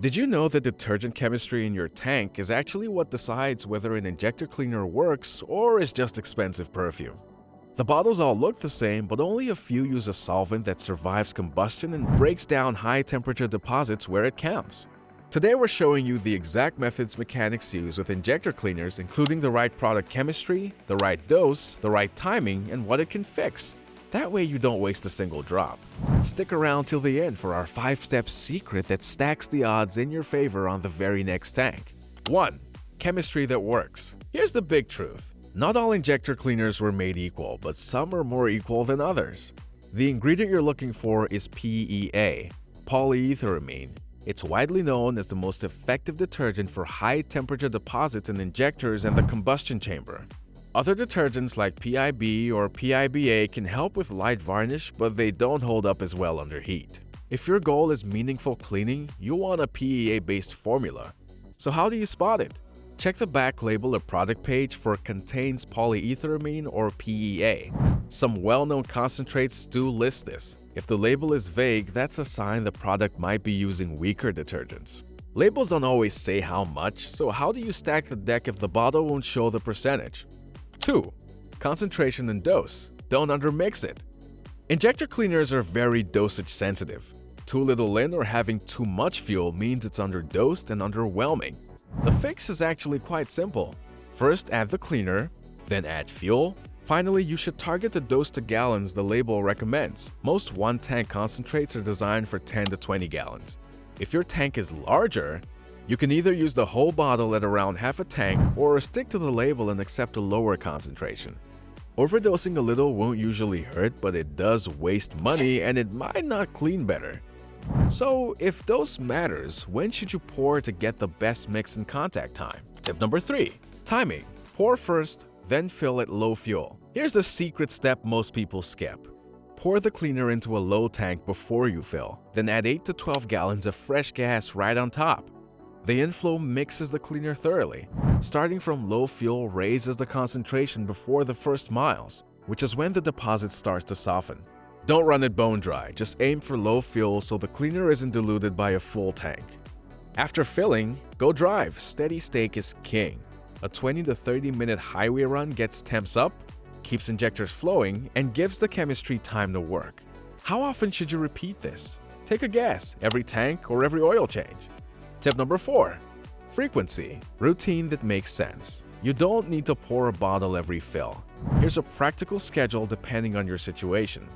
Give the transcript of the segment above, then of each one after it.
Did you know that detergent chemistry in your tank is actually what decides whether an injector cleaner works or is just expensive perfume? The bottles all look the same, but only a few use a solvent that survives combustion and breaks down high-temperature deposits where it counts. Today we're showing you the exact methods mechanics use with injector cleaners, including the right product chemistry, the right dose, the right timing, and what it can fix. That way you don't waste a single drop. Stick around till the end for our 5-step secret that stacks the odds in your favor on the very next tank. 1. Chemistry that works. Here's the big truth. Not all injector cleaners were made equal, but some are more equal than others. The ingredient you're looking for is PEA, polyethyramine. It's widely known as the most effective detergent for high-temperature deposits in injectors and the combustion chamber. Other detergents like PIB or PIBA can help with light varnish, but they don't hold up as well under heat. If your goal is meaningful cleaning, you want a PEA-based formula. So how do you spot it? Check the back label or product page for contains polyethyramine or PEA. Some well-known concentrates do list this. If the label is vague, that's a sign the product might be using weaker detergents. Labels don't always say how much, so how do you stack the deck if the bottle won't show the percentage? 2. Concentration and dose. Don't undermix it. Injector cleaners are very dosage sensitive. Too little in or having too much fuel means it's underdosed and underwhelming. The fix is actually quite simple. First add the cleaner, then add fuel. Finally, you should target the dose to gallons the label recommends. Most one-tank concentrates are designed for 10 to 20 gallons. If your tank is larger, you can either use the whole bottle at around half a tank or stick to the label and accept a lower concentration. Overdosing a little won't usually hurt, but it does waste money and it might not clean better. So, if dose matters, when should you pour to get the best mix and contact time? Tip number 3. Timing. Pour first, then fill at low fuel. Here's the secret step most people skip. Pour the cleaner into a low tank before you fill, then add 8 to 12 gallons of fresh gas right on top. The inflow mixes the cleaner thoroughly. Starting from low fuel raises the concentration before the first miles, which is when the deposit starts to soften. Don't run it bone dry, just aim for low fuel so the cleaner isn't diluted by a full tank. After filling, go drive. Steady state is king. A 20 to 30 minute highway run gets temps up, keeps injectors flowing, and gives the chemistry time to work. How often should you repeat this? Take a guess, every tank or every oil change? Tip number 4. Frequency. Routine that makes sense. You don't need to pour a bottle every fill. Here's a practical schedule depending on your situation.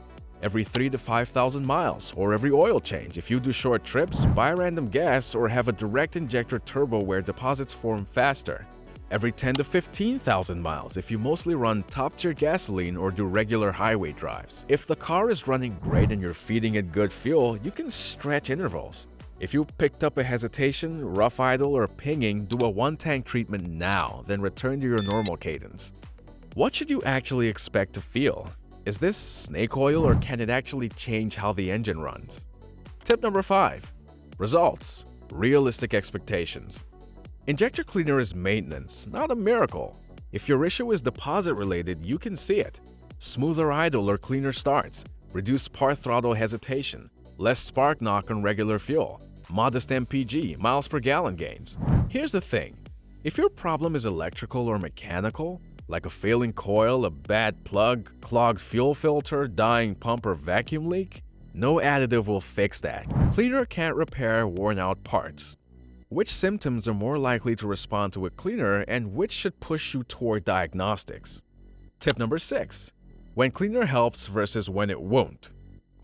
Every 3 to 5,000 miles or every oil change if you do short trips, buy random gas, or have a direct injector turbo where deposits form faster. Every 10 to 15,000 miles if you mostly run top-tier gasoline or do regular highway drives. If the car is running great and you're feeding it good fuel, you can stretch intervals. If you picked up a hesitation, rough idle, or pinging, do a one-tank treatment now, then return to your normal cadence. What should you actually expect to feel? Is this snake oil or can it actually change how the engine runs? Tip number 5. Results. Realistic expectations. Injector cleaner is maintenance, not a miracle. If your issue is deposit related, you can see it. Smoother idle or cleaner starts, reduced part throttle hesitation, less spark knock on regular fuel, modest MPG, miles per gallon gains. Here's the thing. If your problem is electrical or mechanical, like a failing coil, a bad plug, clogged fuel filter, dying pump, or vacuum leak, no additive will fix that. Cleaner can't repair worn-out parts. Which symptoms are more likely to respond to a cleaner and which should push you toward diagnostics? Tip number 6. When cleaner helps versus when it won't.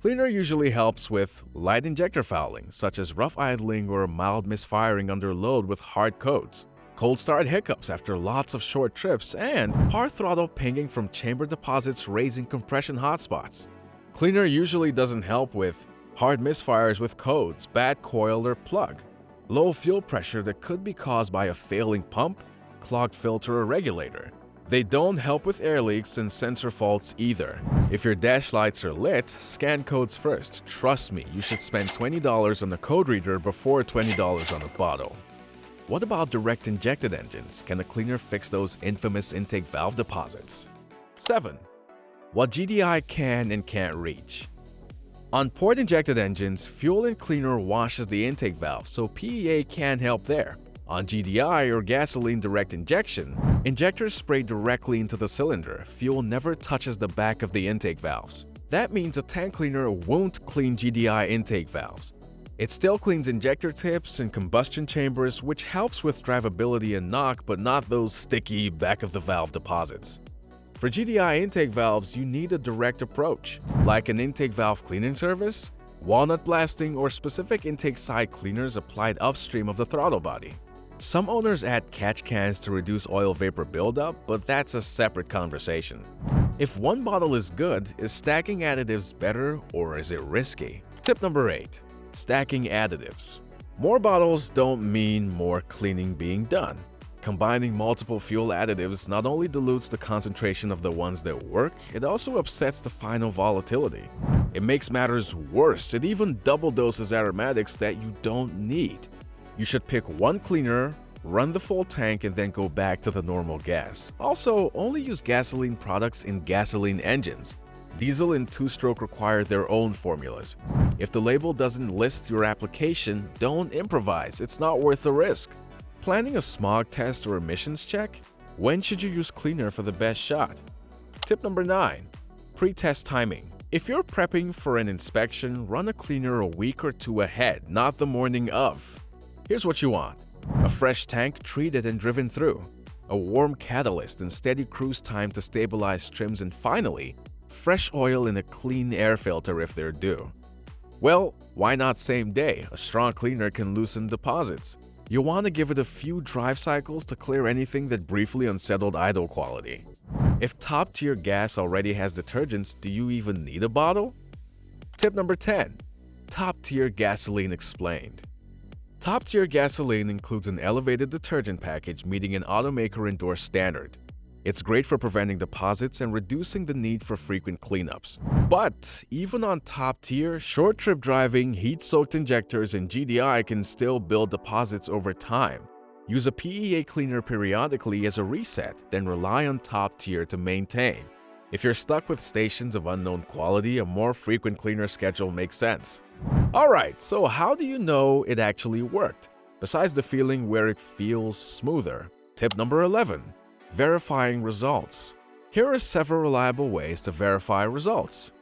Cleaner usually helps with light injector fouling, such as rough idling or mild misfiring under load with hard codes, cold start hiccups after lots of short trips, and part throttle pinging from chamber deposits raising compression hotspots. Cleaner usually doesn't help with hard misfires with codes, bad coil or plug, low fuel pressure that could be caused by a failing pump, clogged filter or regulator. They don't help with air leaks and sensor faults either. If your dash lights are lit, scan codes first. Trust me, you should spend $20 on a code reader before $20 on a bottle. What about direct injected engines? Can a cleaner fix those infamous intake valve deposits? 7. What GDI can and can't reach. On port-injected engines, fuel and cleaner washes the intake valve, so PEA can't help there. On GDI or gasoline direct injection, injectors spray directly into the cylinder. Fuel never touches the back of the intake valves. That means a tank cleaner won't clean GDI intake valves. It still cleans injector tips and combustion chambers, which helps with drivability and knock, but not those sticky back-of-the-valve deposits. For GDI intake valves, you need a direct approach, like an intake valve cleaning service, walnut blasting, or specific intake side cleaners applied upstream of the throttle body. Some owners add catch cans to reduce oil vapor buildup, but that's a separate conversation. If one bottle is good, is stacking additives better or is it risky? Tip number 8. Stacking additives. More bottles don't mean more cleaning being done. Combining multiple fuel additives not only dilutes the concentration of the ones that work, it also upsets the final volatility. It makes matters worse. It even double doses aromatics that you don't need. You should pick one cleaner, run the full tank, and then go back to the normal gas. Also, only use gasoline products in gasoline engines. Diesel and two-stroke require their own formulas. If the label doesn't list your application, don't improvise. It's not worth the risk. Planning a smog test or emissions check? When should you use cleaner for the best shot? Tip number 9. Pre-test timing. If you're prepping for an inspection, run a cleaner a week or two ahead, not the morning of. Here's what you want. A fresh tank treated and driven through. A warm catalyst and steady cruise time to stabilize trims, and finally, fresh oil in a clean air filter if they're due. Well, why not same day? A strong cleaner can loosen deposits. You'll want to give it a few drive cycles to clear anything that briefly unsettled idle quality. If top-tier gas already has detergents, do you even need a bottle? Tip number 10. Top-tier gasoline explained. Top-tier gasoline includes an elevated detergent package meeting an automaker-endorsed standard. It's great for preventing deposits and reducing the need for frequent cleanups. But even on top tier, short trip driving, heat-soaked injectors, and GDI can still build deposits over time. Use a PEA cleaner periodically as a reset, then rely on top tier to maintain. If you're stuck with stations of unknown quality, a more frequent cleaner schedule makes sense. Alright, so how do you know it actually worked? Besides the feeling where it feels smoother. Tip number 11. Verifying results. Here are several reliable ways to verify results.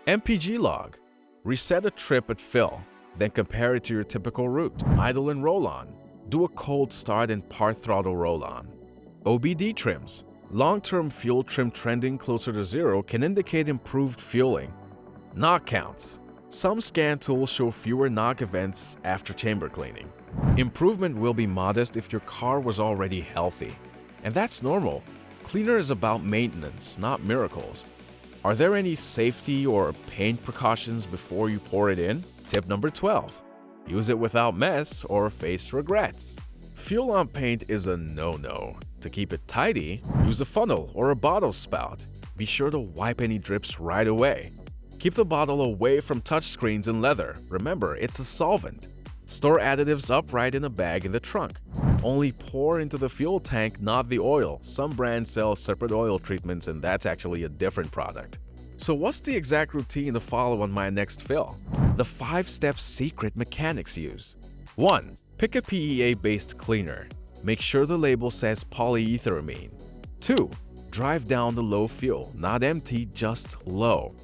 MPG log. Reset a trip at fill, then compare it to your typical route. Idle and roll-on. Do a cold start and part throttle roll-on. OBD trims. Long-term fuel trim trending closer to zero can indicate improved fueling. Knock counts. Some scan tools show fewer knock events after chamber cleaning. Improvement will be modest if your car was already healthy. And that's normal. Cleaner is about maintenance, not miracles. Are there any safety or paint precautions before you pour it in? Tip number 12. Use it without mess or face regrets. Fuel on paint is a no-no. To keep it tidy, use a funnel or a bottle spout. Be sure to wipe any drips right away. Keep the bottle away from touchscreens and leather. Remember, it's a solvent. Store additives upright in a bag in the trunk. Only pour into the fuel tank, not the oil. Some brands sell separate oil treatments, and that's actually a different product. So what's the exact routine to follow on my next fill? The 5-step secret mechanics use. 1. Pick a PEA-based cleaner. Make sure the label says polyethyramine. 2. Drive down the low fuel, not empty, just low.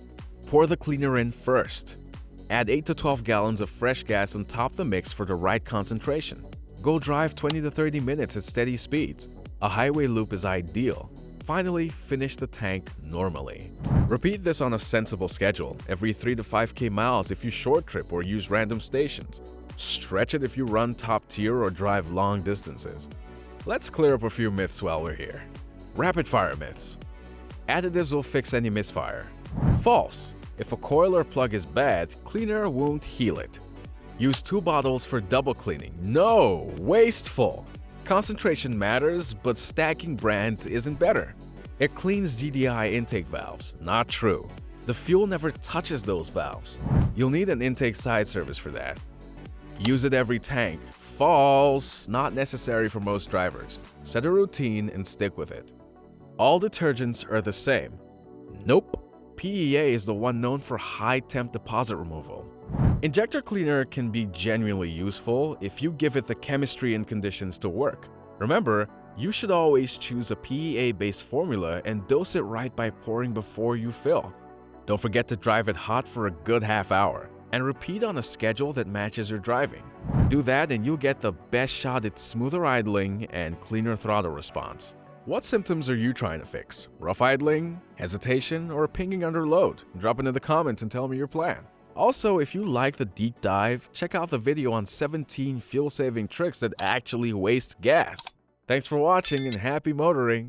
Pour the cleaner in first. Add 8 to 12 gallons of fresh gas and top the mix for the right concentration. Go drive 20 to 30 minutes at steady speeds. A highway loop is ideal. Finally, finish the tank normally. Repeat this on a sensible schedule, every 3 to 5k miles if you short trip or use random stations. Stretch it if you run top tier or drive long distances. Let's clear up a few myths while we're here. Rapid fire myths. Additives will fix any misfire. False. If a coil or plug is bad, cleaner won't heal it. Use 2 bottles for double cleaning. No! Wasteful! Concentration matters, but stacking brands isn't better. It cleans GDI intake valves. Not true. The fuel never touches those valves. You'll need an intake side service for that. Use it every tank. False! Not necessary for most drivers. Set a routine and stick with it. All detergents are the same. Nope. PEA is the one known for high temp deposit removal. Injector cleaner can be genuinely useful if you give it the chemistry and conditions to work. Remember, you should always choose a PEA-based formula and dose it right by pouring before you fill. Don't forget to drive it hot for a good half hour, and repeat on a schedule that matches your driving. Do that and you'll get the best shot at smoother idling and cleaner throttle response. What symptoms are you trying to fix? Rough idling, hesitation, or pinging under load? Drop it in the comments and tell me your plan. Also, if you like the deep dive, check out the video on 17 fuel-saving tricks that actually waste gas. Thanks for watching and happy motoring!